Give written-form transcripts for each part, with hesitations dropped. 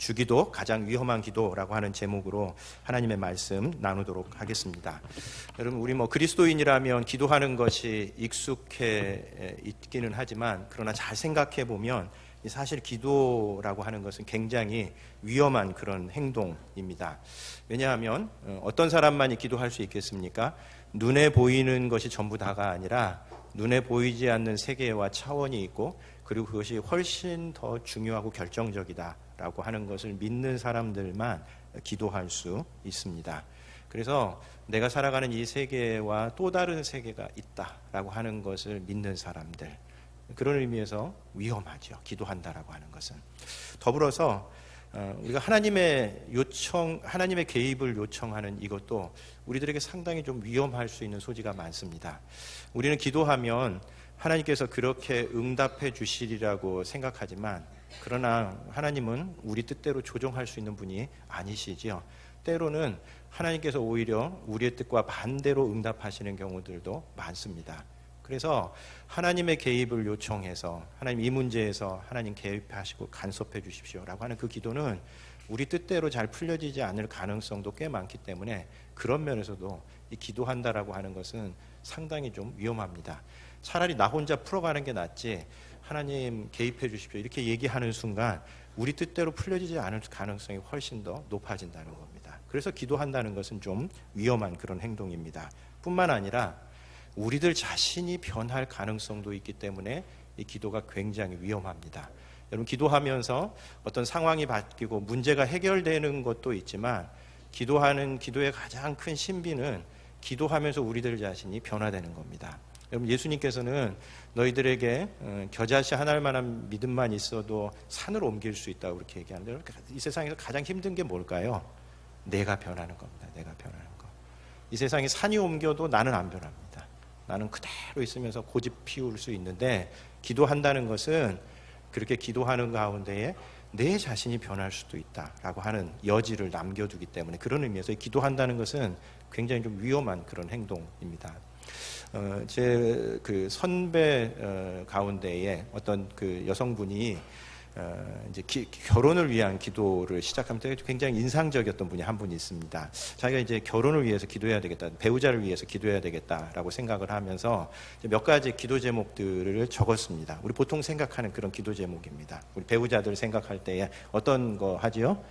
주기도, 가장 위험한 기도라고 하는 제목으로 하나님의 말씀 나누도록 하겠습니다. 여러분, 우리 그리스도인이라면 기도하는 것이 익숙해 있기는 하지만, 그러나 잘 생각해 보면 사실 기도라고 하는 것은 굉장히 위험한 그런 행동입니다. 왜냐하면 어떤 사람만이 기도할 수 있겠습니까? 눈에 보이는 것이 전부 다가 아니라 눈에 보이지 않는 세계와 차원이 있고, 그리고 그것이 훨씬 더 중요하고 결정적이다라고 하는 것을 믿는 사람들만 기도할 수 있습니다. 그래서 내가 살아가는 이 세계와 또 다른 세계가 있다라고 하는 것을 믿는 사람들, 그런 의미에서 위험하죠. 기도한다라고 하는 것은. 더불어서 우리가 하나님의 개입을 요청하는 이것도 우리들에게 상당히 좀 위험할 수 있는 소지가 많습니다. 우리는 기도하면 하나님께서 그렇게 응답해 주시리라고 생각하지만, 그러나 하나님은 우리 뜻대로 조정할 수 있는 분이 아니시지요. 때로는 하나님께서 오히려 우리의 뜻과 반대로 응답하시는 경우들도 많습니다. 그래서 하나님의 개입을 요청해서 하나님 이 문제에서 하나님 개입하시고 간섭해 주십시오라고 하는 그 기도는 우리 뜻대로 잘 풀려지지 않을 가능성도 꽤 많기 때문에, 그런 면에서도 이 기도한다라고 하는 것은 상당히 좀 위험합니다. 차라리 나 혼자 풀어가는 게 낫지, 하나님 개입해 주십시오 이렇게 얘기하는 순간 우리 뜻대로 풀려지지 않을 가능성이 훨씬 더 높아진다는 겁니다. 그래서 기도한다는 것은 좀 위험한 그런 행동입니다. 뿐만 아니라 우리들 자신이 변할 가능성도 있기 때문에 이 기도가 굉장히 위험합니다. 여러분, 기도하면서 어떤 상황이 바뀌고 문제가 해결되는 것도 있지만, 기도의 가장 큰 신비는 기도하면서 우리들 자신이 변화되는 겁니다. 여러분, 예수님께서는 너희들에게 겨자씨 한 알만한 믿음만 있어도 산을 옮길 수 있다고 그렇게 얘기하는데, 이 세상에서 가장 힘든 게 뭘까요? 내가 변하는 겁니다. 내가 변하는 거. 이 세상에 산이 옮겨도 나는 안 변합니다. 나는 그대로 있으면서 고집 피울 수 있는데, 기도한다는 것은 그렇게 기도하는 가운데에 내 자신이 변할 수도 있다라고 하는 여지를 남겨두기 때문에, 그런 의미에서 기도한다는 것은 굉장히 좀 위험한 그런 행동입니다. 제 그 선배 가운데에 어떤 그 여성분이 이제 결혼을 위한 기도를 시작하면 굉장히 인상적이었던 분이 한 분이 있습니다. 자기가 이제 결혼을 위해서 기도해야 되겠다, 배우자를 위해서 기도해야 되겠다라고 생각을 하면서 몇 가지 기도 제목들을 적었습니다. 우리 보통 생각하는 그런 기도 제목입니다. 우리 배우자들 생각할 때에 어떤 거 하지요?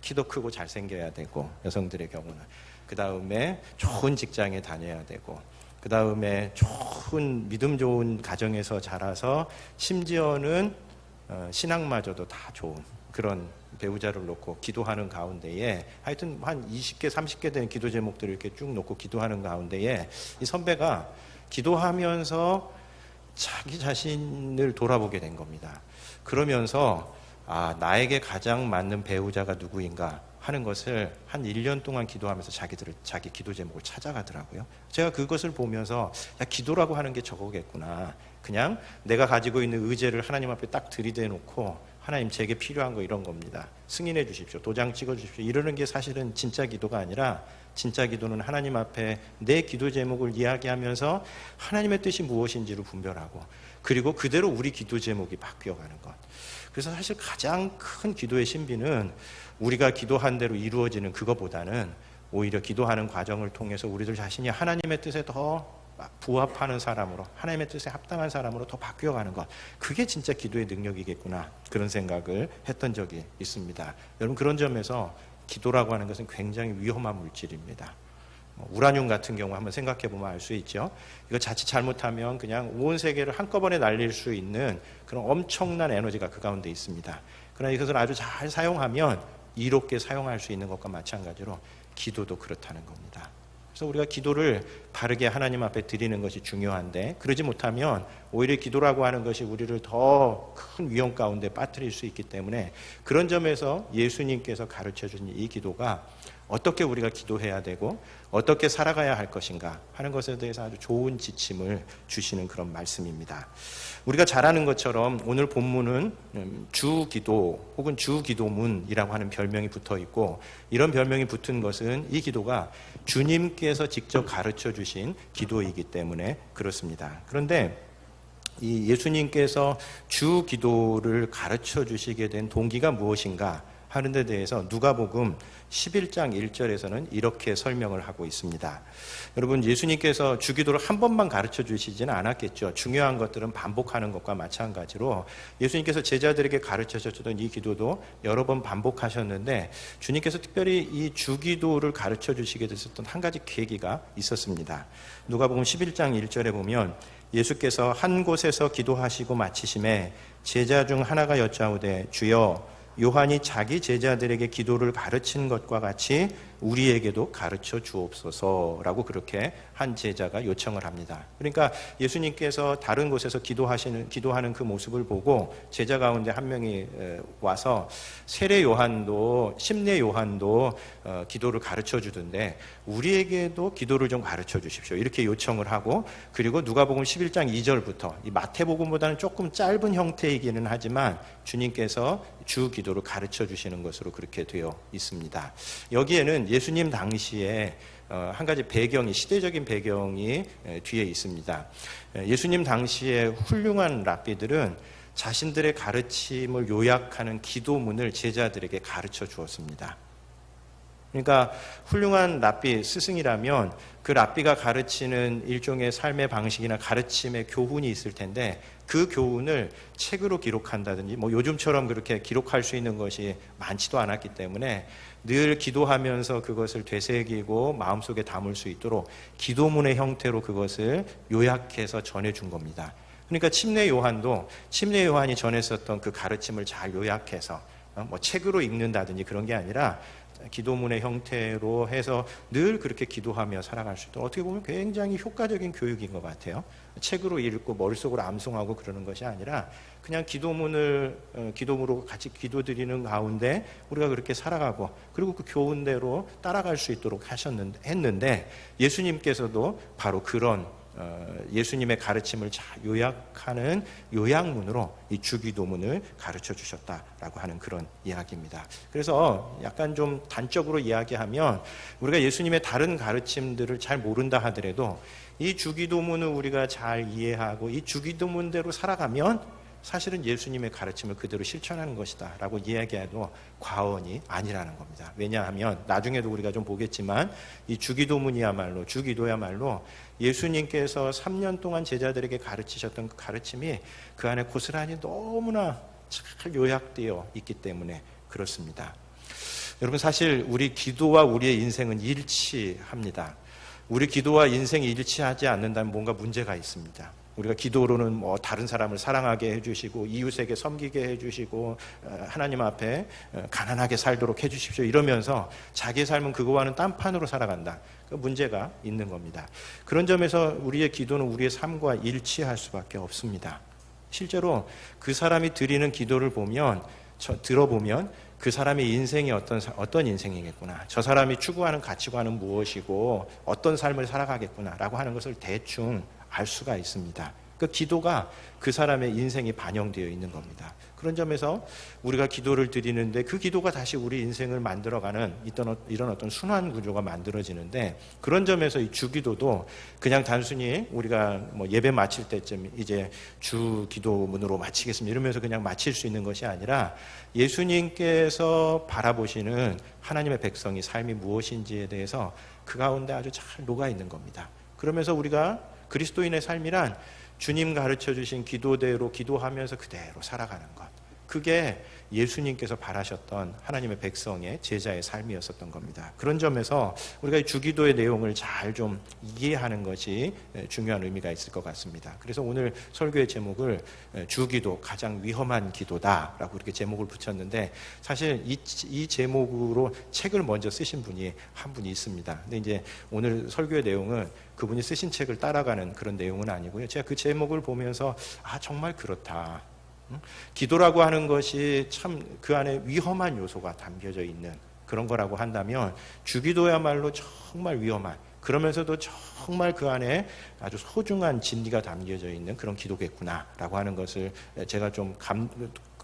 키도 크고 잘생겨야 되고, 여성들의 경우는. 그 다음에 좋은 직장에 다녀야 되고, 그 다음에 좋은 믿음 좋은 가정에서 자라서 심지어는 신앙마저도 다 좋은 그런 배우자를 놓고 기도하는 가운데에, 하여튼 한 20개, 30개 되는 기도 제목들을 이렇게 쭉 놓고 기도하는 가운데에, 이 선배가 기도하면서 자기 자신을 돌아보게 된 겁니다. 그러면서 나에게 가장 맞는 배우자가 누구인가 하는 것을 한 1년 동안 기도하면서 자기 기도 제목을 찾아가더라고요. 제가 그것을 보면서 기도라고 하는 게 저거겠구나. 그냥 내가 가지고 있는 의제를 하나님 앞에 딱 들이대놓고, 하나님 제게 필요한 거 이런 겁니다. 승인해 주십시오. 도장 찍어 주십시오. 이러는 게 사실은 진짜 기도가 아니라, 진짜 기도는 하나님 앞에 내 기도 제목을 이야기하면서 하나님의 뜻이 무엇인지를 분별하고, 그리고 그대로 우리 기도 제목이 바뀌어가는 것. 그래서 사실 가장 큰 기도의 신비는 우리가 기도한 대로 이루어지는 그것보다는 오히려 기도하는 과정을 통해서 우리들 자신이 하나님의 뜻에 더 부합하는 사람으로, 하나님의 뜻에 합당한 사람으로 더 바뀌어가는 것, 그게 진짜 기도의 능력이겠구나, 그런 생각을 했던 적이 있습니다. 여러분, 그런 점에서 기도라고 하는 것은 굉장히 위험한 물질입니다. 우라늄 같은 경우 한번 생각해 보면 알 수 있죠. 이거 자칫 잘못하면 그냥 온 세계를 한꺼번에 날릴 수 있는 그런 엄청난 에너지가 그 가운데 있습니다. 그러나 이것을 아주 잘 사용하면 이롭게 사용할 수 있는 것과 마찬가지로 기도도 그렇다는 겁니다. 그래서 우리가 기도를 바르게 하나님 앞에 드리는 것이 중요한데, 그러지 못하면 오히려 기도라고 하는 것이 우리를 더 큰 위험 가운데 빠뜨릴 수 있기 때문에, 그런 점에서 예수님께서 가르쳐 주신 이 기도가 어떻게 우리가 기도해야 되고 어떻게 살아가야 할 것인가 하는 것에 대해서 아주 좋은 지침을 주시는 그런 말씀입니다. 우리가 잘 아는 것처럼 오늘 본문은 주기도 혹은 주기도문이라고 하는 별명이 붙어 있고, 이런 별명이 붙은 것은 이 기도가 주님께서 직접 가르쳐 주신 기도이기 때문에 그렇습니다. 그런데 이 예수님께서 주기도를 가르쳐 주시게 된 동기가 무엇인가 하는 데 대해서 누가복음 11장 1절에서는 이렇게 설명을 하고 있습니다. 여러분, 예수님께서 주기도를 한 번만 가르쳐 주시지는 않았겠죠. 중요한 것들은 반복하는 것과 마찬가지로 예수님께서 제자들에게 가르쳐 주셨던 이 기도도 여러 번 반복하셨는데, 주님께서 특별히 이 주기도를 가르쳐 주시게 됐었던 한 가지 계기가 있었습니다. 누가복음 11장 1절에 보면 예수께서 한 곳에서 기도하시고 마치심에 제자 중 하나가 여짜오되 주여 요한이 자기 제자들에게 기도를 가르친 것과 같이 우리에게도 가르쳐 주옵소서라고 그렇게 한 제자가 요청을 합니다. 그러니까 예수님께서 다른 곳에서 기도하는 그 모습을 보고 제자 가운데 한 명이 와서 세례 요한도 심례 요한도 기도를 가르쳐 주던데 우리에게도 기도를 좀 가르쳐 주십시오. 이렇게 요청을 하고, 그리고 누가복음 11장 2절부터 이 마태복음보다는 조금 짧은 형태이기는 하지만 주님께서 주 기도를 가르쳐 주시는 것으로 그렇게 되어 있습니다. 여기에는 예수님 당시에 한 가지 배경이, 시대적인 배경이 뒤에 있습니다. 예수님 당시에 훌륭한 랍비들은 자신들의 가르침을 요약하는 기도문을 제자들에게 가르쳐 주었습니다. 그러니까 훌륭한 랍비, 스승이라면 그 랍비가 가르치는 일종의 삶의 방식이나 가르침의 교훈이 있을 텐데 그 교훈을 책으로 기록한다든지 요즘처럼 그렇게 기록할 수 있는 것이 많지도 않았기 때문에 늘 기도하면서 그것을 되새기고 마음속에 담을 수 있도록 기도문의 형태로 그것을 요약해서 전해준 겁니다. 그러니까 침례 요한이 전했었던 그 가르침을 잘 요약해서 책으로 읽는다든지 그런 게 아니라 기도문의 형태로 해서 늘 그렇게 기도하며 살아갈 수 있도록, 어떻게 보면 굉장히 효과적인 교육인 것 같아요. 책으로 읽고 머릿속으로 암송하고 그러는 것이 아니라 그냥 기도문으로 같이 기도드리는 가운데 우리가 그렇게 살아가고, 그리고 그 교훈대로 따라갈 수 있도록 했는데 예수님께서도 바로 그런 예수님의 가르침을 잘 요약하는 요약문으로 이 주기도문을 가르쳐 주셨다라고 하는 그런 이야기입니다. 그래서 약간 좀 단적으로 이야기하면 우리가 예수님의 다른 가르침들을 잘 모른다 하더라도 이 주기도문을 우리가 잘 이해하고 이 주기도문대로 살아가면 사실은 예수님의 가르침을 그대로 실천하는 것이다 라고 이야기해도 과언이 아니라는 겁니다. 왜냐하면 나중에도 우리가 좀 보겠지만 이 주기도야말로 예수님께서 3년 동안 제자들에게 가르치셨던 그 가르침이 그 안에 고스란히 너무나 잘 요약되어 있기 때문에 그렇습니다. 여러분, 사실 우리 기도와 우리의 인생은 일치합니다. 우리 기도와 인생이 일치하지 않는다면 뭔가 문제가 있습니다. 우리가 기도로는 다른 사람을 사랑하게 해주시고 이웃에게 섬기게 해주시고 하나님 앞에 가난하게 살도록 해주십시오 이러면서 자기의 삶은 그거와는 딴판으로 살아간다. 그 문제가 있는 겁니다. 그런 점에서 우리의 기도는 우리의 삶과 일치할 수밖에 없습니다. 실제로 그 사람이 드리는 기도를 들어보면 그 사람의 인생이 어떤 인생이겠구나, 저 사람이 추구하는 가치관은 무엇이고 어떤 삶을 살아가겠구나라고 하는 것을 대충 알 수가 있습니다. 그 기도가 그 사람의 인생이 반영되어 있는 겁니다. 그런 점에서 우리가 기도를 드리는데 그 기도가 다시 우리 인생을 만들어가는 이런 어떤 순환 구조가 만들어지는데, 그런 점에서 이 주기도도 그냥 단순히 우리가 예배 마칠 때쯤 이제 주기도문으로 마치겠습니다 이러면서 그냥 마칠 수 있는 것이 아니라 예수님께서 바라보시는 하나님의 백성이 삶이 무엇인지에 대해서 그 가운데 아주 잘 녹아 있는 겁니다. 그러면서 우리가 그리스도인의 삶이란 주님 가르쳐 주신 기도대로 기도하면서 그대로 살아가는 것, 그게 예수님께서 바라셨던 하나님의 백성의 제자의 삶이었었던 겁니다. 그런 점에서 우리가 주기도의 내용을 잘 좀 이해하는 것이 중요한 의미가 있을 것 같습니다. 그래서 오늘 설교의 제목을 주기도, 가장 위험한 기도다라고 이렇게 제목을 붙였는데, 사실 이 제목으로 책을 먼저 쓰신 분이 한 분이 있습니다. 근데 이제 오늘 설교의 내용은 그분이 쓰신 책을 따라가는 그런 내용은 아니고요. 제가 그 제목을 보면서 정말 그렇다. 기도라고 하는 것이 참 그 안에 위험한 요소가 담겨져 있는 그런 거라고 한다면 주기도야말로 정말 위험한, 그러면서도 정말 그 안에 아주 소중한 진리가 담겨져 있는 그런 기도겠구나라고 하는 것을 제가 좀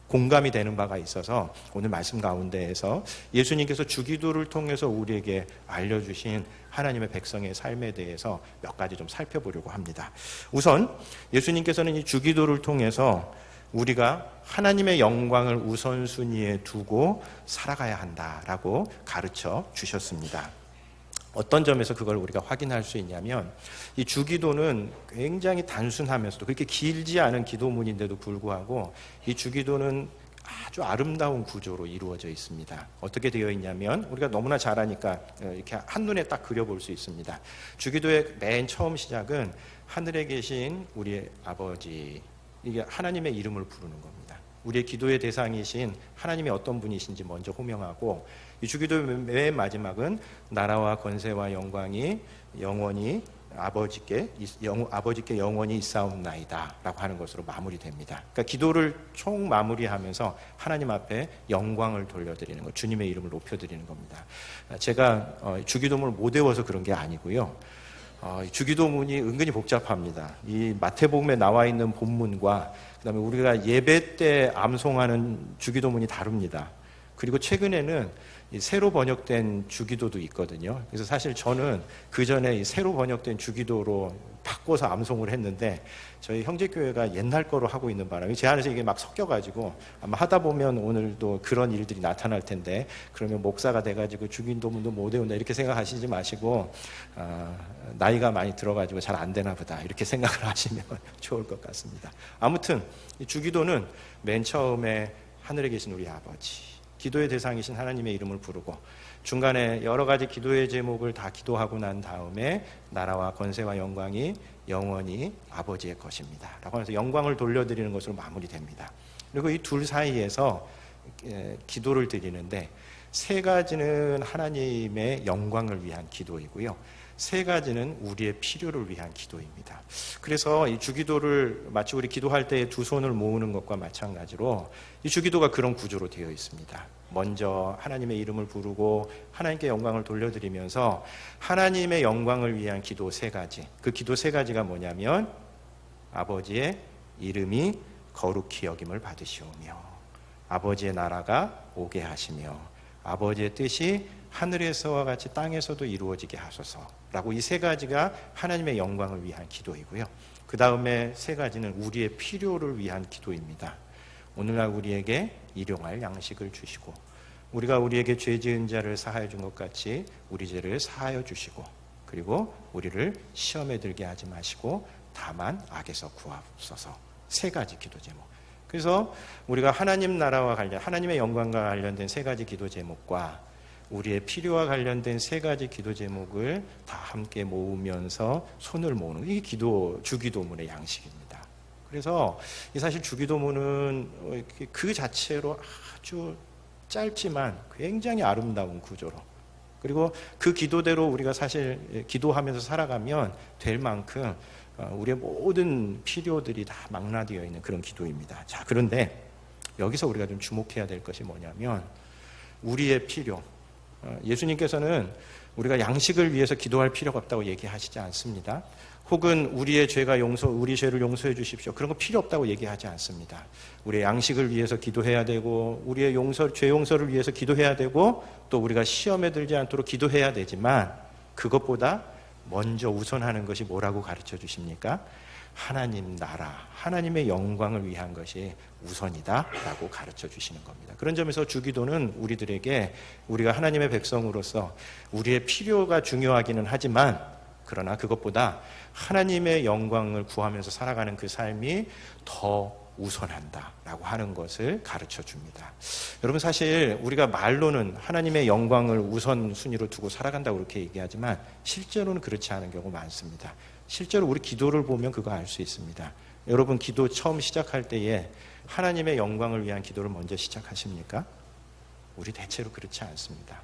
공감이 되는 바가 있어서 오늘 말씀 가운데에서 예수님께서 주기도를 통해서 우리에게 알려주신 하나님의 백성의 삶에 대해서 몇 가지 좀 살펴보려고 합니다. 우선 예수님께서는 이 주기도를 통해서 우리가 하나님의 영광을 우선순위에 두고 살아가야 한다라고 가르쳐 주셨습니다. 어떤 점에서 그걸 우리가 확인할 수 있냐면 이 주기도는 굉장히 단순하면서도 그렇게 길지 않은 기도문인데도 불구하고 이 주기도는 아주 아름다운 구조로 이루어져 있습니다. 어떻게 되어 있냐면 우리가 너무나 잘 아니까 이렇게 한눈에 딱 그려볼 수 있습니다. 주기도의 맨 처음 시작은 하늘에 계신 우리의 아버지, 이게 하나님의 이름을 부르는 겁니다. 우리의 기도의 대상이신 하나님이 어떤 분이신지 먼저 호명하고, 이 주기도의 맨 마지막은 나라와 권세와 영광이 영원히 아버지께 영원히 있사옵나이다 라고 하는 것으로 마무리됩니다. 그러니까 기도를 총 마무리하면서 하나님 앞에 영광을 돌려드리는 것, 주님의 이름을 높여드리는 겁니다. 제가 주기도문을 못 외워서 그런 게 아니고요, 주기도문이 은근히 복잡합니다. 이 마태복음에 나와 있는 본문과 그다음에 우리가 예배 때 암송하는 주기도문이 다릅니다. 그리고 최근에는 새로 번역된 주기도도 있거든요. 그래서 사실 저는 그 전에 이 새로 번역된 주기도로 바꿔서 암송을 했는데 저희 형제교회가 옛날 거로 하고 있는 바람에 제 안에서 이게 막 섞여가지고 아마 하다 보면 오늘도 그런 일들이 나타날 텐데, 그러면 목사가 돼가지고 주기도문도 못 외운다 이렇게 생각하시지 마시고 나이가 많이 들어가지고 잘 안 되나 보다 이렇게 생각을 하시면 좋을 것 같습니다. 아무튼 이 주기도는 맨 처음에 하늘에 계신 우리 아버지, 기도의 대상이신 하나님의 이름을 부르고 중간에 여러 가지 기도의 제목을 다 기도하고 난 다음에 나라와 권세와 영광이 영원히 아버지의 것입니다 라고 해서 영광을 돌려드리는 것으로 마무리됩니다. 그리고 이 둘 사이에서 기도를 드리는데 세 가지는 하나님의 영광을 위한 기도이고요, 세 가지는 우리의 필요를 위한 기도입니다. 그래서 이 주기도를 마치 우리 기도할 때 두 손을 모으는 것과 마찬가지로 이 주기도가 그런 구조로 되어 있습니다. 먼저 하나님의 이름을 부르고 하나님께 영광을 돌려드리면서 하나님의 영광을 위한 기도 세 가지, 그 기도 세 가지가 뭐냐면 아버지의 이름이 거룩히 여김을 받으시오며 아버지의 나라가 오게 하시며 아버지의 뜻이 하늘에서와 같이 땅에서도 이루어지게 하소서라고, 이 세 가지가 하나님의 영광을 위한 기도이고요, 그 다음에 세 가지는 우리의 필요를 위한 기도입니다. 오늘날 우리에게 일용할 양식을 주시고 우리가 우리에게 죄 지은 자를 사하여 준 것 같이 우리 죄를 사하여 주시고, 그리고 우리를 시험에 들게 하지 마시고 다만 악에서 구하옵소서. 세 가지 기도 제목. 그래서 우리가 하나님 나라와 관련, 하나님의 영광과 관련된 세 가지 기도 제목과 우리의 필요와 관련된 세 가지 기도 제목을 다 함께 모으면서 손을 모으는, 이게 주기도문의 양식입니다. 그래서 사실 주기도문은 그 자체로 아주 짧지만 굉장히 아름다운 구조로, 그리고 그 기도대로 우리가 사실 기도하면서 살아가면 될 만큼 우리의 모든 필요들이 다 망라되어 있는 그런 기도입니다. 자, 그런데 여기서 우리가 좀 주목해야 될 것이 뭐냐면 우리의 필요, 예수님께서는 우리가 양식을 위해서 기도할 필요가 없다고 얘기하시지 않습니다. 혹은 우리 죄를 용서해 주십시오, 그런 거 필요 없다고 얘기하지 않습니다. 우리의 양식을 위해서 기도해야 되고 우리의 죄 용서를 위해서 기도해야 되고 또 우리가 시험에 들지 않도록 기도해야 되지만 그것보다 먼저 우선하는 것이 뭐라고 가르쳐 주십니까? 하나님 나라, 하나님의 영광을 위한 것이 우선이다 라고 가르쳐 주시는 겁니다. 그런 점에서 주기도는 우리들에게 우리가 하나님의 백성으로서 우리의 필요가 중요하기는 하지만 그러나 그것보다 하나님의 영광을 구하면서 살아가는 그 삶이 더 우선한다라고 하는 것을 가르쳐 줍니다. 여러분, 사실 우리가 말로는 하나님의 영광을 우선순위로 두고 살아간다고 그렇게 얘기하지만 실제로는 그렇지 않은 경우가 많습니다. 실제로 우리 기도를 보면 그거 알 수 있습니다. 여러분, 기도 처음 시작할 때에 하나님의 영광을 위한 기도를 먼저 시작하십니까? 우리 대체로 그렇지 않습니다.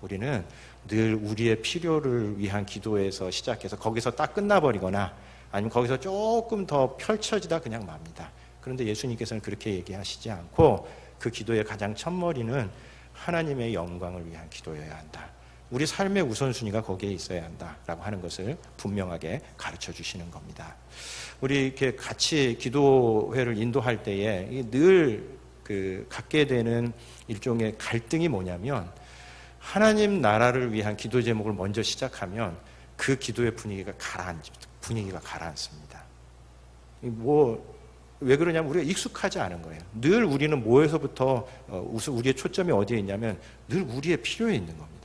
우리는 늘 우리의 필요를 위한 기도에서 시작해서 거기서 딱 끝나버리거나 아니면 거기서 조금 더 펼쳐지다 그냥 맙니다. 그런데 예수님께서는 그렇게 얘기하시지 않고 그 기도의 가장 첫머리는 하나님의 영광을 위한 기도여야 한다. 우리 삶의 우선순위가 거기에 있어야 한다라고 하는 것을 분명하게 가르쳐 주시는 겁니다. 우리 이렇게 같이 기도회를 인도할 때에 늘 갖게 되는 일종의 갈등이 뭐냐면 하나님 나라를 위한 기도 제목을 먼저 시작하면 그 기도의 분위기가 가라앉습니다. 왜 그러냐면 우리가 익숙하지 않은 거예요. 늘 우리는 뭐에서부터 우리의 초점이 어디에 있냐면 늘 우리의 필요에 있는 겁니다.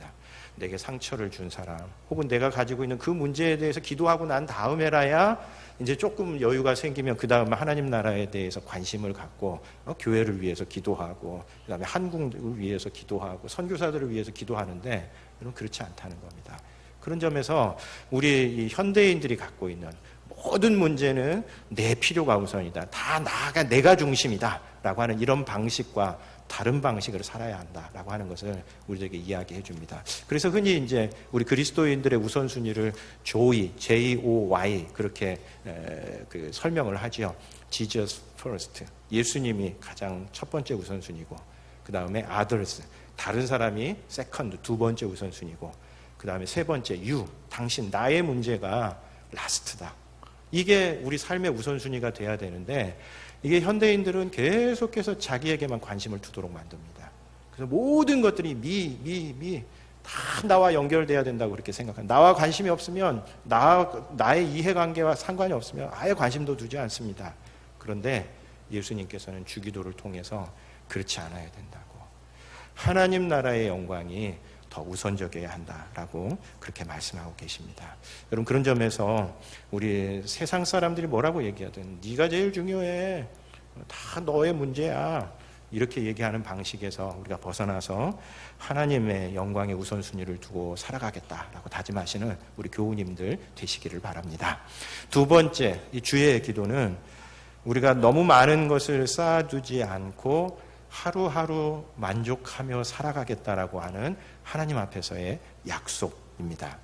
내게 상처를 준 사람, 혹은 내가 가지고 있는 그 문제에 대해서 기도하고 난 다음에라야 이제 조금 여유가 생기면 그 다음에 하나님 나라에 대해서 관심을 갖고 교회를 위해서 기도하고, 그 다음에 한국을 위해서 기도하고, 선교사들을 위해서 기도하는데, 여러분 그렇지 않다는 겁니다. 그런 점에서 우리 이 현대인들이 갖고 있는 모든 문제는 내 필요가 우선이다, 다 나아가 내가 중심이다 라고 하는 이런 방식과 다른 방식으로 살아야 한다라고 하는 것을 우리에게 이야기해 줍니다. 그래서 흔히 이제 우리 그리스도인들의 우선순위를 조이, J-O-Y 그렇게 설명을 하죠. Jesus first. 예수님이 가장 첫 번째 우선순위고, 그 다음에 others, 다른 사람이 second, 두 번째 우선순위고, 그 다음에 세 번째 you, 당신, 나의 문제가 last다. 이게 우리 삶의 우선순위가 돼야 되는데, 이게 현대인들은 계속해서 자기에게만 관심을 두도록 만듭니다. 그래서 모든 것들이 다 나와 연결돼야 된다고 그렇게 생각합니다. 나와 관심이 없으면, 나의 이해관계와 상관이 없으면 아예 관심도 두지 않습니다. 그런데 예수님께서는 주기도를 통해서 그렇지 않아야 된다고, 하나님 나라의 영광이 더 우선적이어야 한다라고 그렇게 말씀하고 계십니다. 여러분, 그런 점에서 우리 세상 사람들이 뭐라고 얘기하든 네가 제일 중요해, 다 너의 문제야, 이렇게 얘기하는 방식에서 우리가 벗어나서 하나님의 영광의 우선순위를 두고 살아가겠다라고 다짐하시는 우리 교우님들 되시기를 바랍니다. 두 번째, 이 주의 기도는 우리가 너무 많은 것을 쌓아두지 않고 하루하루 만족하며 살아가겠다라고 하는 하나님 앞에서의 약속입니다.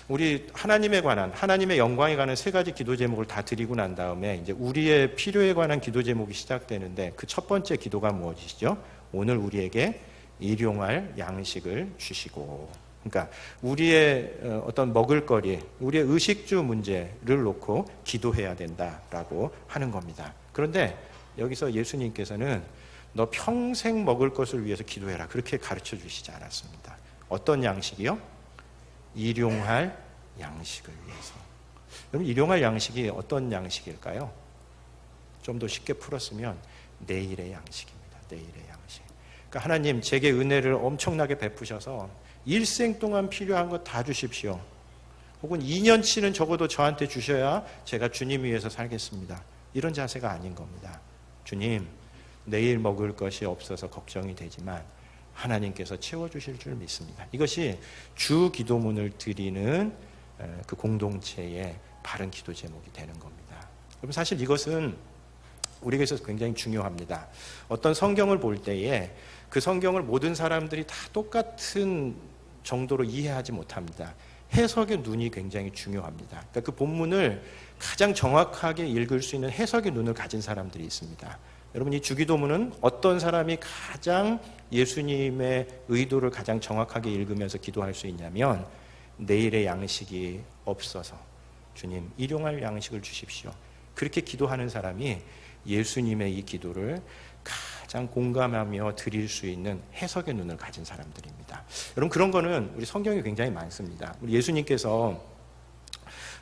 우리 하나님에 관한, 하나님의 영광에 관한 세 가지 기도 제목을 다 드리고 난 다음에 이제 우리의 필요에 관한 기도 제목이 시작되는데, 그 첫 번째 기도가 무엇이죠? 오늘 우리에게 일용할 양식을 주시고. 그러니까 우리의 어떤 먹을거리, 우리의 의식주 문제를 놓고 기도해야 된다라고 하는 겁니다. 그런데 여기서 예수님께서는 너 평생 먹을 것을 위해서 기도해라, 그렇게 가르쳐 주시지 않았습니다. 어떤 양식이요? 일용할 양식을 위해서. 여러분, 일용할 양식이 어떤 양식일까요? 좀 더 쉽게 풀었으면 내일의 양식입니다. 내일의 양식. 그러니까 하나님, 제게 은혜를 엄청나게 베푸셔서 일생 동안 필요한 것 다 주십시오. 혹은 2년치는 적어도 저한테 주셔야 제가 주님 위해서 살겠습니다. 이런 자세가 아닌 겁니다. 주님, 내일 먹을 것이 없어서 걱정이 되지만 하나님께서 채워주실 줄 믿습니다. 이것이 주 기도문을 드리는 그 공동체의 바른 기도 제목이 되는 겁니다. 여러분, 사실 이것은 우리에게 있어서 굉장히 중요합니다. 어떤 성경을 볼 때에 그 성경을 모든 사람들이 다 똑같은 정도로 이해하지 못합니다. 해석의 눈이 굉장히 중요합니다. 그러니까 그 본문을 가장 정확하게 읽을 수 있는 해석의 눈을 가진 사람들이 있습니다. 여러분, 이 주기도문은 어떤 사람이 가장 예수님의 의도를 가장 정확하게 읽으면서 기도할 수 있냐면, 내일의 양식이 없어서 주님 일용할 양식을 주십시오, 그렇게 기도하는 사람이 예수님의 이 기도를 가장 공감하며 드릴 수 있는 해석의 눈을 가진 사람들입니다. 여러분, 그런 거는 우리 성경에 굉장히 많습니다. 우리 예수님께서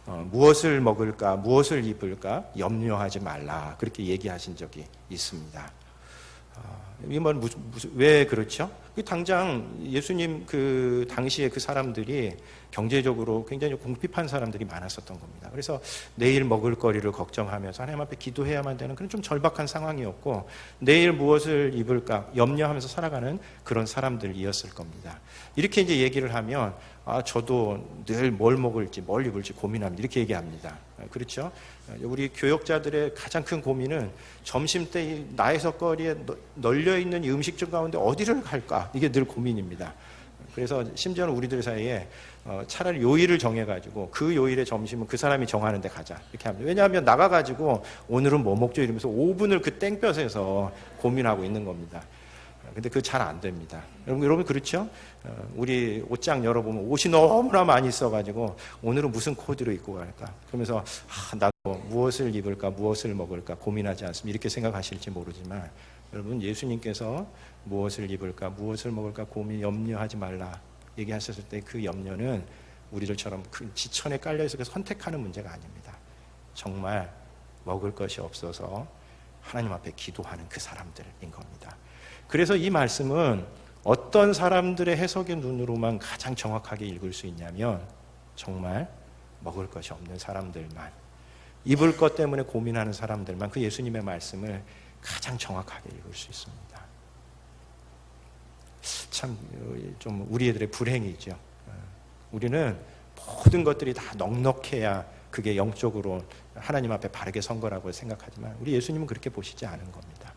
무엇을 먹을까, 무엇을 입을까 염려하지 말라, 그렇게 얘기하신 적이 있습니다. 이건 왜 그렇죠? 당장 예수님 그 당시에 그 사람들이 경제적으로 굉장히 궁핍한 사람들이 많았었던 겁니다. 그래서 내일 먹을 거리를 걱정하면서 하나님 앞에 기도해야만 되는 그런 좀 절박한 상황이었고, 내일 무엇을 입을까 염려하면서 살아가는 그런 사람들이었을 겁니다. 이렇게 이제 얘기를 하면, 저도 늘 뭘 먹을지 뭘 입을지 고민합니다, 이렇게 얘기합니다. 그렇죠? 우리 교역자들의 가장 큰 고민은 점심때 이 나해석거리에 널려있는 이 음식점 가운데 어디를 갈까, 이게 늘 고민입니다. 그래서 심지어는 우리들 사이에 차라리 요일을 정해가지고 그 요일의 점심은 그 사람이 정하는 데 가자, 이렇게 합니다. 왜냐하면 나가가지고 오늘은 뭐 먹죠 이러면서 5분을 그 땡볕에서 고민하고 있는 겁니다. 근데 그거 잘 안 됩니다. 여러분 그렇죠? 우리 옷장 열어보면 옷이 너무나 많이 있어가지고 오늘은 무슨 코디로 입고 갈까? 그러면서 나도 무엇을 입을까, 무엇을 먹을까 고민하지 않습니다, 이렇게 생각하실지 모르지만, 여러분, 예수님께서 무엇을 입을까, 무엇을 먹을까 염려하지 말라 얘기하셨을 때 그 염려는 우리들처럼 그 지천에 깔려있어서 선택하는 문제가 아닙니다. 정말 먹을 것이 없어서 하나님 앞에 기도하는 그 사람들인 겁니다. 그래서 이 말씀은 어떤 사람들의 해석의 눈으로만 가장 정확하게 읽을 수 있냐면 정말 먹을 것이 없는 사람들만, 입을 것 때문에 고민하는 사람들만 그 예수님의 말씀을 가장 정확하게 읽을 수 있습니다. 참 좀 우리들의 불행이죠. 우리는 모든 것들이 다 넉넉해야 그게 영적으로 하나님 앞에 바르게 선 거라고 생각하지만 우리 예수님은 그렇게 보시지 않은 겁니다.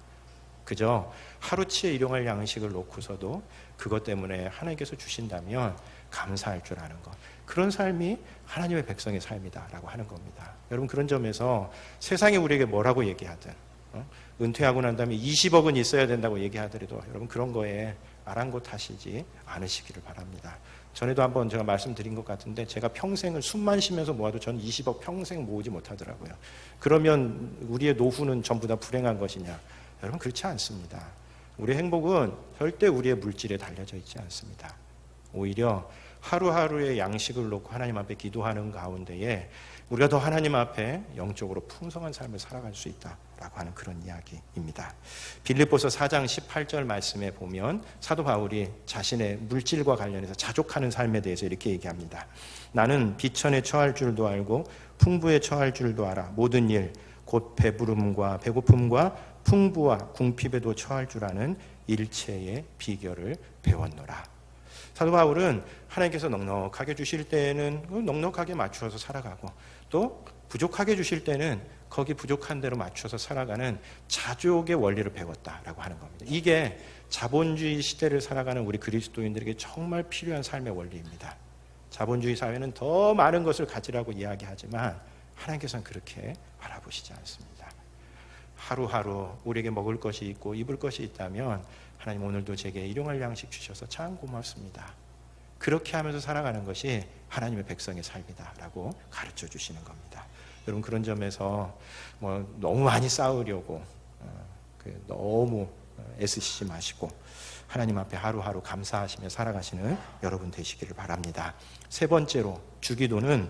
그저 하루치에 일용할 양식을 놓고서도 그것 때문에 하나님께서 주신다면 감사할 줄 아는 것, 그런 삶이 하나님의 백성의 삶이다라고 하는 겁니다. 여러분, 그런 점에서 세상이 우리에게 뭐라고 얘기하든 은퇴하고 난 다음에 20억은 있어야 된다고 얘기하더라도 여러분, 그런 거에 아랑곳하시지 않으시기를 바랍니다. 전에도 한번 제가 말씀드린 것 같은데 제가 평생을 숨만 쉬면서 모아도 저는 20억 평생 모으지 못하더라고요. 그러면 우리의 노후는 전부 다 불행한 것이냐? 여러분, 그렇지 않습니다. 우리의 행복은 절대 우리의 물질에 달려져 있지 않습니다. 오히려 하루하루의 양식을 놓고 하나님 앞에 기도하는 가운데에 우리가 더 하나님 앞에 영적으로 풍성한 삶을 살아갈 수 있다라고 하는 그런 이야기입니다. 빌립보서 4장 18절 말씀에 보면 사도 바울이 자신의 물질과 관련해서 자족하는 삶에 대해서 이렇게 얘기합니다. 나는 비천에 처할 줄도 알고 풍부에 처할 줄도 알아. 모든 일 곧 배부름과 배고픔과 풍부와 궁핍에도 처할 줄 아는 일체의 비결을 배웠노라. 사도 바울은 하나님께서 넉넉하게 주실 때는 넉넉하게 맞추어서 살아가고 또 부족하게 주실 때는 거기 부족한 대로 맞춰서 살아가는 자족의 원리를 배웠다라고 하는 겁니다. 이게 자본주의 시대를 살아가는 우리 그리스도인들에게 정말 필요한 삶의 원리입니다. 자본주의 사회는 더 많은 것을 가지라고 이야기하지만 하나님께서는 그렇게 바라보시지 않습니다. 하루하루 우리에게 먹을 것이 있고 입을 것이 있다면 하나님, 오늘도 제게 일용할 양식 주셔서 참 고맙습니다. 그렇게 하면서 살아가는 것이 하나님의 백성의 삶이다라고 가르쳐 주시는 겁니다. 여러분, 그런 점에서 너무 많이 싸우려고 너무 애쓰시지 마시고 하나님 앞에 하루하루 감사하시며 살아가시는 여러분 되시기를 바랍니다. 세 번째로, 주기도는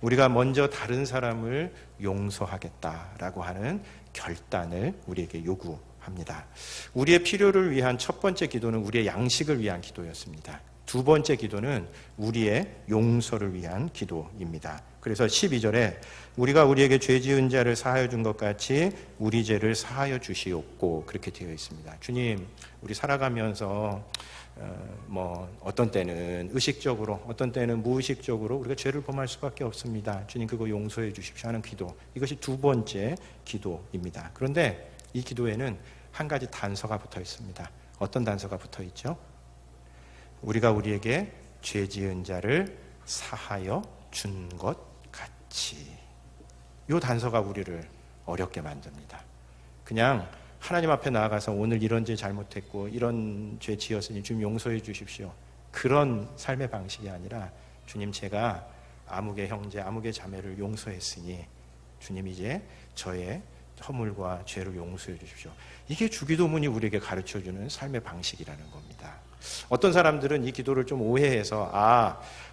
우리가 먼저 다른 사람을 용서하겠다라고 하는 결단을 우리에게 요구합니다. 우리의 필요를 위한 첫 번째 기도는 우리의 양식을 위한 기도였습니다. 두 번째 기도는 우리의 용서를 위한 기도입니다. 그래서 12절에 우리가 우리에게 죄 지은 자를 사하여 준 것 같이 우리 죄를 사하여 주시옵고 그렇게 되어 있습니다. 주님, 우리 살아가면서 어떤 때는 의식적으로, 어떤 때는 무의식적으로 우리가 죄를 범할 수밖에 없습니다. 주님, 그거 용서해 주십시오 하는 기도, 이것이 두 번째 기도입니다. 그런데 이 기도에는 한 가지 단서가 붙어 있습니다. 어떤 단서가 붙어 있죠? 우리가 우리에게 죄 지은 자를 사하여 준 것 같이. 이 단서가 우리를 어렵게 만듭니다. 그냥 하나님 앞에 나아가서 오늘 이런 죄 잘못했고 이런 죄 지었으니 주님 용서해 주십시오, 그런 삶의 방식이 아니라 주님, 제가 아무개 형제 아무개 자매를 용서했으니 주님 이제 저의 허물과 죄를 용서해 주십시오. 이게 주기도문이 우리에게 가르쳐주는 삶의 방식이라는 겁니다. 어떤 사람들은 이 기도를 좀 오해해서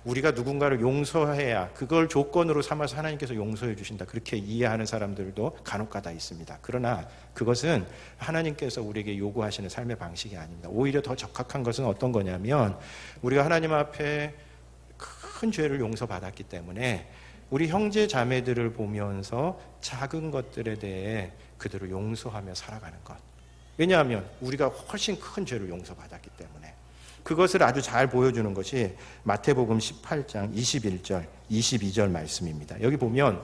우리가 누군가를 용서해야 그걸 조건으로 삼아서 하나님께서 용서해 주신다, 그렇게 이해하는 사람들도 간혹가다 있습니다. 그러나 그것은 하나님께서 우리에게 요구하시는 삶의 방식이 아닙니다. 오히려 더 적합한 것은 어떤 거냐면 우리가 하나님 앞에 큰 죄를 용서받았기 때문에 우리 형제 자매들을 보면서 작은 것들에 대해 그들을 용서하며 살아가는 것. 왜냐하면 우리가 훨씬 큰 죄를 용서받았기 때문에. 그것을 아주 잘 보여주는 것이 마태복음 18장 21절, 22절 말씀입니다. 여기 보면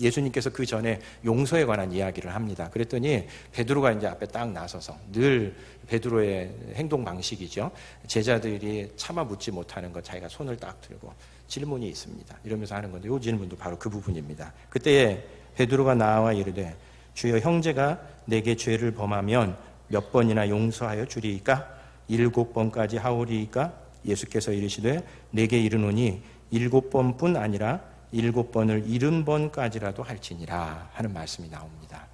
예수님께서 그 전에 용서에 관한 이야기를 합니다. 그랬더니 베드로가 이제 앞에 딱 나서서, 늘 베드로의 행동 방식이죠. 제자들이 차마 묻지 못하는 것, 자기가 손을 딱 들고 질문이 있습니다. 이러면서 하는 건데, 이 질문도 바로 그 부분입니다. 그때에 베드로가 나와 이르되 주여, 형제가 내게 죄를 범하면 몇 번이나 용서하여 주리이까? 7번까지 하오리이까? 예수께서 이르시되 내게 이르노니 7번뿐 아니라 7번을 70번까지라도 할지니라 하는 말씀이 나옵니다.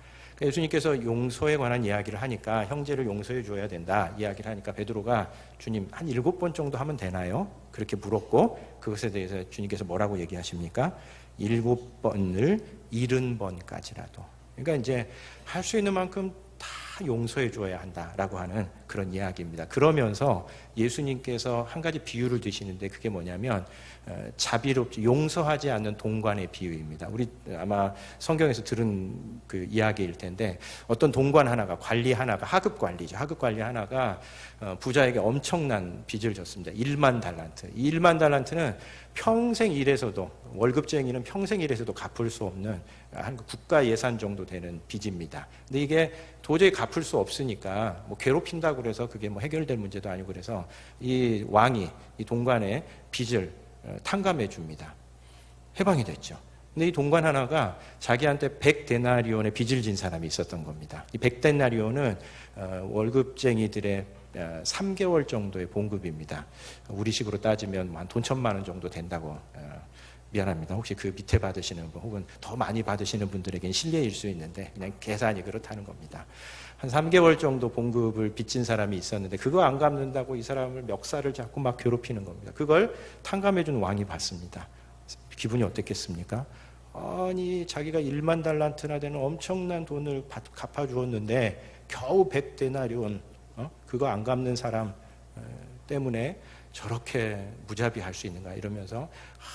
예수님께서 용서에 관한 이야기를 하니까, 형제를 용서해 줘야 된다 이야기를 하니까 베드로가 주님, 한 7번 정도 하면 되나요? 그렇게 물었고, 그것에 대해서 주님께서 뭐라고 얘기하십니까? 7번을 70번까지라도. 그러니까 이제 할 수 있는 만큼 다 용서해 줘야 한다라고 하는 그런 이야기입니다. 그러면서 예수님께서 한 가지 비유를 드시는데 그게 뭐냐면 자비롭지 용서하지 않는 동관의 비유입니다. 우리 아마 성경에서 들은 그 이야기일 텐데 어떤 동관 하나가 관리 하나가 하급 관리죠. 하급 관리 하나가 부자에게 엄청난 빚을 졌습니다. 1만 달란트. 이 1만 달란트는 평생 일해서도 월급쟁이는 평생 일해서도 갚을 수 없는 한 국가 예산 정도 되는 빚입니다. 근데 이게 도저히 갚을 수 없으니까 뭐 괴롭힌다고 그래서 그게 뭐 해결될 문제도 아니고 그래서 이 왕이 이 동관의 빚을 탕감해 줍니다. 해방이 됐죠. 근데 이 동관 하나가 자기한테 100데나리온의 빚을 진 사람이 있었던 겁니다. 이 100데나리온은 월급쟁이들의 3개월 정도의 봉급입니다. 우리식으로 따지면 한 돈 1,000만 원 정도 된다고. 미안합니다. 혹시 그 밑에 받으시는 분 혹은 더 많이 받으시는 분들에게는 실례일 수 있는데 그냥 계산이 그렇다는 겁니다. 한 3개월 정도 봉급을 빚진 사람이 있었는데 그거 안 갚는다고 이 사람을 멱살을 잡고 막 괴롭히는 겁니다. 그걸 탕감해 준 왕이 봤습니다. 기분이 어땠겠습니까? 아니 자기가 1만 달란트나 되는 엄청난 돈을 갚아주었는데 겨우 100데나리온 그거 안 갚는 사람 때문에 저렇게 무자비할 수 있는가 이러면서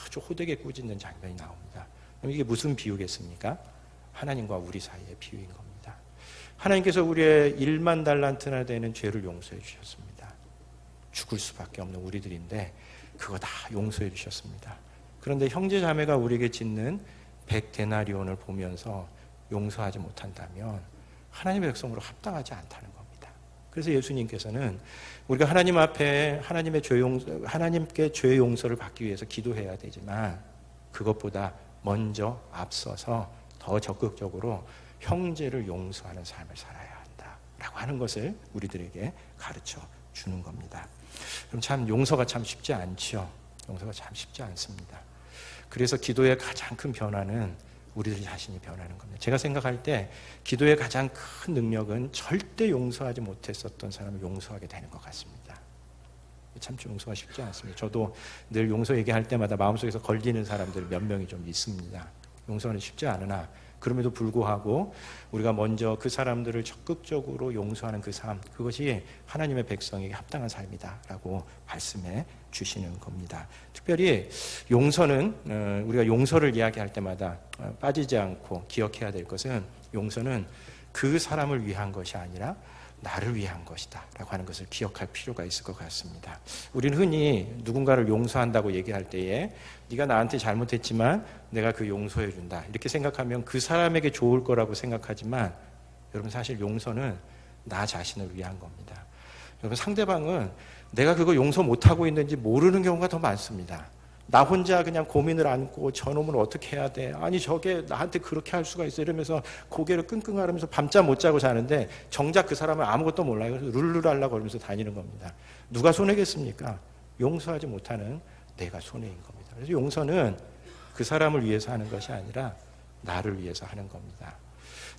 아주 호되게 꾸짖는 장면이 나옵니다. 그럼 이게 무슨 비유겠습니까? 하나님과 우리 사이의 비유인 겁니다. 하나님께서 우리의 1만 달란트나 되는 죄를 용서해 주셨습니다. 죽을 수밖에 없는 우리들인데 그거 다 용서해 주셨습니다. 그런데 형제 자매가 우리에게 짓는 100데나리온을 보면서 용서하지 못한다면 하나님의 백성으로 합당하지 않다는 겁니다. 그래서 예수님께서는 우리가 하나님 앞에 하나님께 죄 용서를 받기 위해서 기도해야 되지만 그것보다 먼저 앞서서 더 적극적으로 형제를 용서하는 삶을 살아야 한다라고 하는 것을 우리들에게 가르쳐 주는 겁니다. 그럼 참 용서가 참 쉽지 않죠. 용서가 참 쉽지 않습니다. 그래서 기도의 가장 큰 변화는 우리들 자신이 변하는 겁니다. 제가 생각할 때 기도의 가장 큰 능력은 절대 용서하지 못했었던 사람을 용서하게 되는 것 같습니다. 참 용서가 쉽지 않습니다. 저도 늘 용서 얘기할 때마다 마음속에서 걸리는 사람들 몇 명이 좀 있습니다. 용서는 쉽지 않으나 그럼에도 불구하고 우리가 먼저 그 사람들을 적극적으로 용서하는 그 삶, 그것이 하나님의 백성에게 합당한 삶이다라고 말씀해 주시는 겁니다. 특별히 용서는 우리가 용서를 이야기할 때마다 빠지지 않고 기억해야 될 것은 용서는 그 사람을 위한 것이 아니라 나를 위한 것이다 라고 하는 것을 기억할 필요가 있을 것 같습니다. 우리는 흔히 누군가를 용서한다고 얘기할 때에 네가 나한테 잘못했지만 내가 그 용서해 준다 이렇게 생각하면 그 사람에게 좋을 거라고 생각하지만 여러분 사실 용서는 나 자신을 위한 겁니다. 여러분 상대방은 내가 그거 용서 못하고 있는지 모르는 경우가 더 많습니다. 나 혼자 그냥 고민을 안고 저놈을 어떻게 해야 돼? 아니 저게 나한테 그렇게 할 수가 있어 이러면서 고개를 끙끙 앓으면서 밤잠 못 자고 자는데 정작 그 사람은 아무것도 몰라요. 그래서 룰루랄라 거리면서 다니는 겁니다. 누가 손해겠습니까? 용서하지 못하는 내가 손해인 겁니다. 그래서 용서는 그 사람을 위해서 하는 것이 아니라 나를 위해서 하는 겁니다.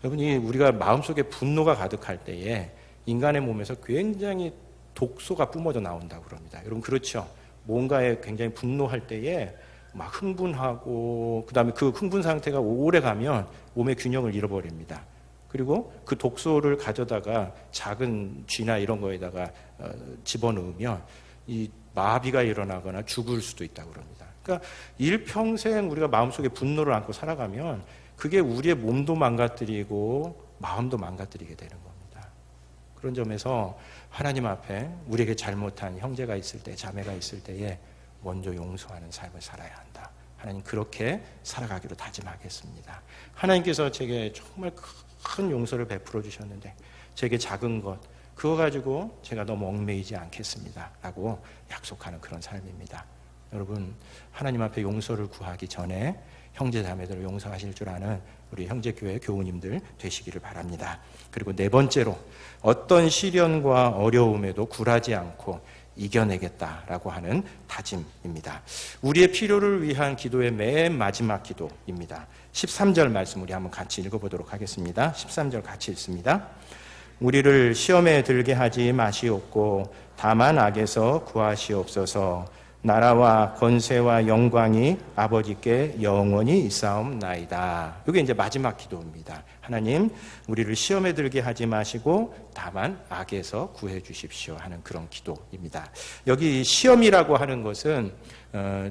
여러분이 우리가 마음속에 분노가 가득할 때에 인간의 몸에서 굉장히 독소가 뿜어져 나온다고 그럽니다. 여러분 그렇죠? 뭔가에 굉장히 분노할 때에 막 흥분하고 그다음에 그 흥분 상태가 오래 가면 몸의 균형을 잃어버립니다. 그리고 그 독소를 가져다가 작은 쥐나 이런 거에다가 집어넣으면 이 마비가 일어나거나 죽을 수도 있다고 그럽니다. 그러니까 일평생 우리가 마음속에 분노를 안고 살아가면 그게 우리의 몸도 망가뜨리고 마음도 망가뜨리게 되는 겁니다. 그런 점에서 하나님 앞에 우리에게 잘못한 형제가 있을 때, 자매가 있을 때에 먼저 용서하는 삶을 살아야 한다. 하나님 그렇게 살아가기로 다짐하겠습니다. 하나님께서 제게 정말 큰 용서를 베풀어 주셨는데 제게 작은 것 그거 가지고 제가 너무 얽매이지 않겠습니다 라고 약속하는 그런 삶입니다. 여러분 하나님 앞에 용서를 구하기 전에 형제 자매들을 용서하실 줄 아는 우리 형제교회 교우님들 되시기를 바랍니다. 그리고 네 번째로 어떤 시련과 어려움에도 굴하지 않고 이겨내겠다라고 하는 다짐입니다. 우리의 필요를 위한 기도의 맨 마지막 기도입니다. 13절 말씀 우리 한번 같이 읽어보도록 하겠습니다. 13절 같이 읽습니다. 우리를 시험에 들게 하지 마시옵고 다만 악에서 구하시옵소서. 나라와 권세와 영광이 아버지께 영원히 있사옵나이다. 이게 이제 마지막 기도입니다. 하나님, 우리를 시험에 들게 하지 마시고 다만 악에서 구해 주십시오 하는 그런 기도입니다. 여기 시험이라고 하는 것은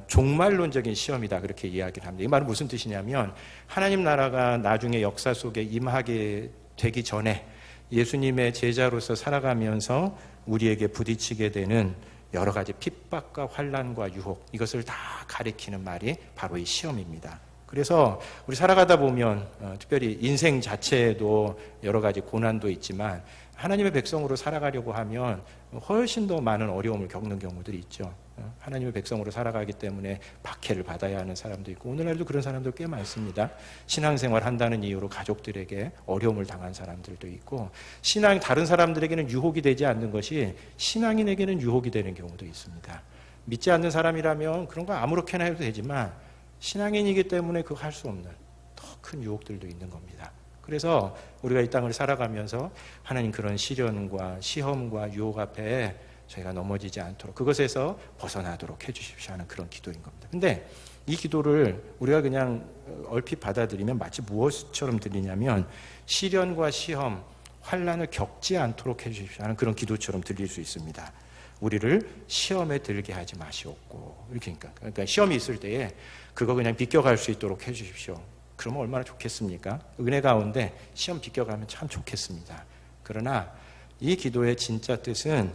종말론적인 시험이다 그렇게 이야기를 합니다. 이 말은 무슨 뜻이냐면 하나님 나라가 나중에 역사 속에 임하게 되기 전에 예수님의 제자로서 살아가면서 우리에게 부딪히게 되는 여러 가지 핍박과 환난과 유혹, 이것을 다 가리키는 말이 바로 이 시험입니다. 그래서 우리 살아가다 보면 특별히 인생 자체에도 여러 가지 고난도 있지만 하나님의 백성으로 살아가려고 하면 훨씬 더 많은 어려움을 겪는 경우들이 있죠. 하나님의 백성으로 살아가기 때문에 박해를 받아야 하는 사람도 있고 오늘날도 그런 사람들 꽤 많습니다. 신앙생활 한다는 이유로 가족들에게 어려움을 당한 사람들도 있고 신앙 다른 사람들에게는 유혹이 되지 않는 것이 신앙인에게는 유혹이 되는 경우도 있습니다. 믿지 않는 사람이라면 그런 거 아무렇게나 해도 되지만 신앙인이기 때문에 그거 할 수 없는 더 큰 유혹들도 있는 겁니다. 그래서 우리가 이 땅을 살아가면서 하나님 그런 시련과 시험과 유혹 앞에 저희가 넘어지지 않도록 그것에서 벗어나도록 해주십시오 하는 그런 기도인 겁니다. 근데 이 기도를 우리가 그냥 얼핏 받아들이면 마치 무엇처럼 들리냐면 시련과 시험, 환난을 겪지 않도록 해주십시오 하는 그런 기도처럼 들릴 수 있습니다. 우리를 시험에 들게 하지 마시옵고 이렇게 그러니까 시험이 있을 때에 그거 그냥 비껴갈 수 있도록 해주십시오. 그러면 얼마나 좋겠습니까? 은혜 가운데 시험 비껴가면 참 좋겠습니다. 그러나 이 기도의 진짜 뜻은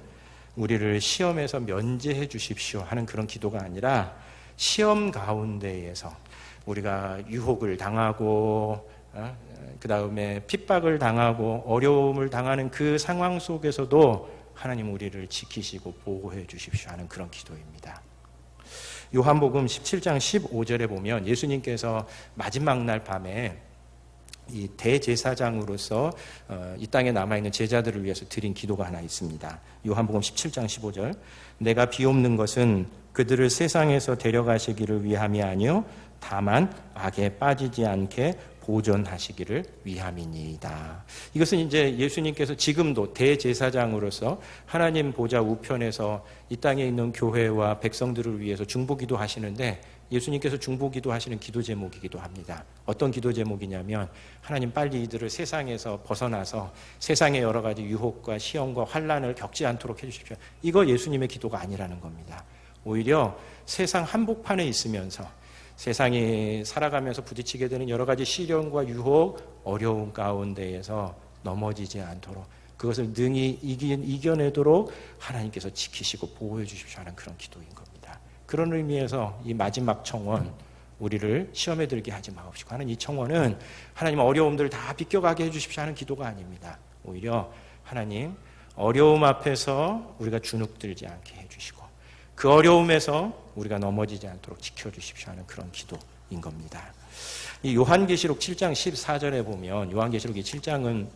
우리를 시험에서 면제해 주십시오 하는 그런 기도가 아니라 시험 가운데에서 우리가 유혹을 당하고 그 다음에 핍박을 당하고 어려움을 당하는 그 상황 속에서도 하나님 우리를 지키시고 보호해 주십시오 하는 그런 기도입니다. 요한복음 17장 15절에 보면 예수님께서 마지막 날 밤에 이 대제사장으로서 이 땅에 남아있는 제자들을 위해서 드린 기도가 하나 있습니다. 요한복음 17장 15절 내가 비옵는 것은 그들을 세상에서 데려가시기를 위함이 아니요 다만 악에 빠지지 않게 보존하시기를 위함이니이다. 이것은 이제 예수님께서 지금도 대제사장으로서 하나님 보좌 우편에서 이 땅에 있는 교회와 백성들을 위해서 중보기도 하시는데 예수님께서 중보기도 하시는 기도 제목이기도 합니다. 어떤 기도 제목이냐면 하나님 빨리 이들을 세상에서 벗어나서 세상의 여러 가지 유혹과 시험과 환난을 겪지 않도록 해주십시오. 이거 예수님의 기도가 아니라는 겁니다. 오히려 세상 한복판에 있으면서 세상이 살아가면서 부딪히게 되는 여러 가지 시련과 유혹, 어려움 가운데에서 넘어지지 않도록 그것을 능히 이겨내도록 하나님께서 지키시고 보호해 주십시오 하는 그런 기도인 겁니다. 그런 의미에서 이 마지막 청원, 우리를 시험에 들게 하지 마옵시고 하는 이 청원은 하나님 어려움들을 다 비껴가게 해주십시오 하는 기도가 아닙니다. 오히려 하나님 어려움 앞에서 우리가 주눅들지 않게 해주시고 그 어려움에서 우리가 넘어지지 않도록 지켜주십시오 하는 그런 기도인 겁니다. 이 요한계시록 7장 14절에 보면 요한계시록 7장은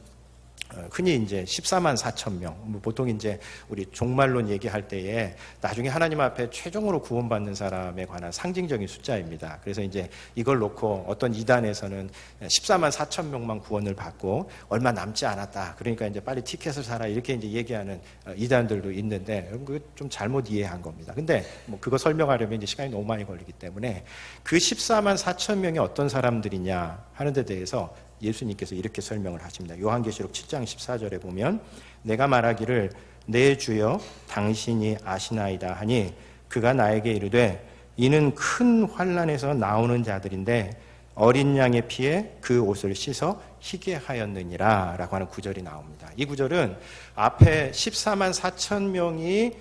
흔히 이제 14만 4천 명, 보통 이제 우리 종말론 얘기할 때에 나중에 하나님 앞에 최종으로 구원받는 사람에 관한 상징적인 숫자입니다. 그래서 이제 이걸 놓고 어떤 이단에서는 14만 4천 명만 구원을 받고 얼마 남지 않았다. 그러니까 이제 빨리 티켓을 사라 이렇게 이제 얘기하는 이단들도 있는데 그거 좀 잘못 이해한 겁니다. 근데 뭐 그거 설명하려면 이제 시간이 너무 많이 걸리기 때문에 그 14만 4천 명이 어떤 사람들이냐 하는 데 대해서 예수님께서 이렇게 설명을 하십니다. 요한계시록 7장 14절에 보면 내가 말하기를 내 주여 당신이 아시나이다 하니 그가 나에게 이르되 이는 큰 환난에서 나오는 자들인데 어린 양의 피에 그 옷을 씻어 희게 하였느니라 라고 하는 구절이 나옵니다. 이 구절은 앞에 14만 4천 명이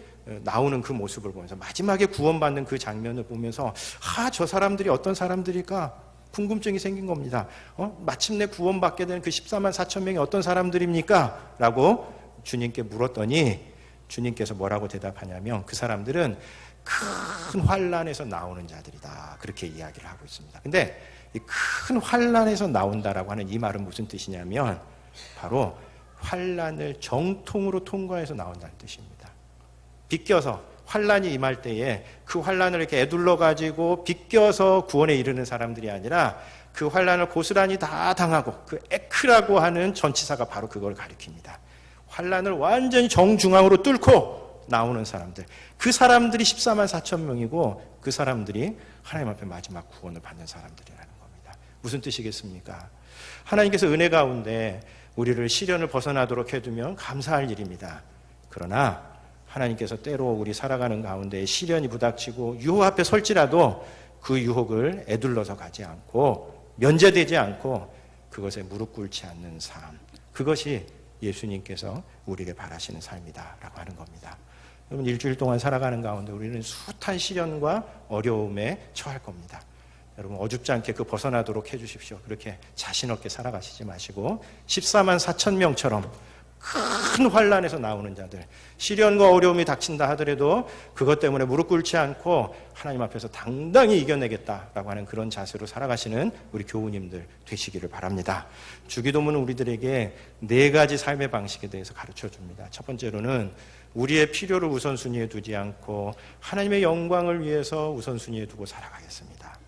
나오는 그 모습을 보면서 마지막에 구원받는 그 장면을 보면서 저 사람들이 어떤 사람들일까 궁금증이 생긴 겁니다. 마침내 구원받게 된 그 14만 4천 명이 어떤 사람들입니까? 라고 주님께 물었더니 주님께서 뭐라고 대답하냐면 그 사람들은 큰 환난에서 나오는 자들이다. 그렇게 이야기를 하고 있습니다. 근데 이 큰 환난에서 나온다라고 하는 이 말은 무슨 뜻이냐면 바로 환난을 정통으로 통과해서 나온다는 뜻입니다. 비껴서 환난이 임할 때에 그 환난을 이렇게 애둘러 가지고 비껴서 구원에 이르는 사람들이 아니라 그 환난을 고스란히 다 당하고 그 에크라고 하는 전치사가 바로 그걸 가리킵니다. 환난을 완전히 정중앙으로 뚫고 나오는 사람들, 그 사람들이 14만 4천 명이고 그 사람들이 하나님 앞에 마지막 구원을 받는 사람들이라는 겁니다. 무슨 뜻이겠습니까? 하나님께서 은혜 가운데 우리를 시련을 벗어나도록 해두면 감사할 일입니다. 그러나 하나님께서 때로 우리 살아가는 가운데 시련이 부닥치고 유혹 앞에 설지라도 그 유혹을 에둘러서 가지 않고 면제되지 않고 그것에 무릎 꿇지 않는 삶, 그것이 예수님께서 우리를 바라시는 삶이다라고 하는 겁니다. 여러분, 일주일 동안 살아가는 가운데 우리는 숱한 시련과 어려움에 처할 겁니다. 여러분, 어줍지 않게 그 벗어나도록 해주십시오. 그렇게 자신 없게 살아가시지 마시고 14만 4천 명처럼 큰 환난에서 나오는 자들, 시련과 어려움이 닥친다 하더라도 그것 때문에 무릎 꿇지 않고 하나님 앞에서 당당히 이겨내겠다라고 하는 그런 자세로 살아가시는 우리 교우님들 되시기를 바랍니다. 주기도문은 우리들에게 4가지 삶의 방식에 대해서 가르쳐 줍니다. 첫 번째로는 우리의 필요를 우선순위에 두지 않고 하나님의 영광을 위해서 우선순위에 두고 살아가겠습니다.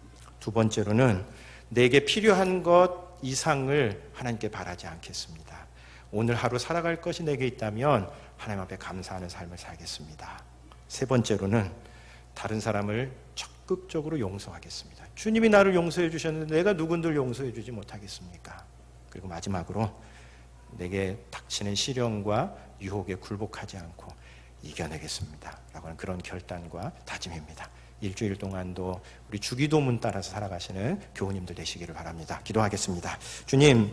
두 번째로는 내게 필요한 것 이상을 하나님께 바라지 않겠습니다. 오늘 하루 살아갈 것이 내게 있다면 하나님 앞에 감사하는 삶을 살겠습니다. 세 번째로는 다른 사람을 적극적으로 용서하겠습니다. 주님이 나를 용서해 주셨는데 내가 누군들 용서해 주지 못하겠습니까? 그리고 마지막으로 내게 닥치는 시련과 유혹에 굴복하지 않고 이겨내겠습니다 라고 하는 그런 결단과 다짐입니다. 일주일 동안도 우리 주기도문 따라서 살아가시는 교우님들 되시기를 바랍니다. 기도하겠습니다. 주님,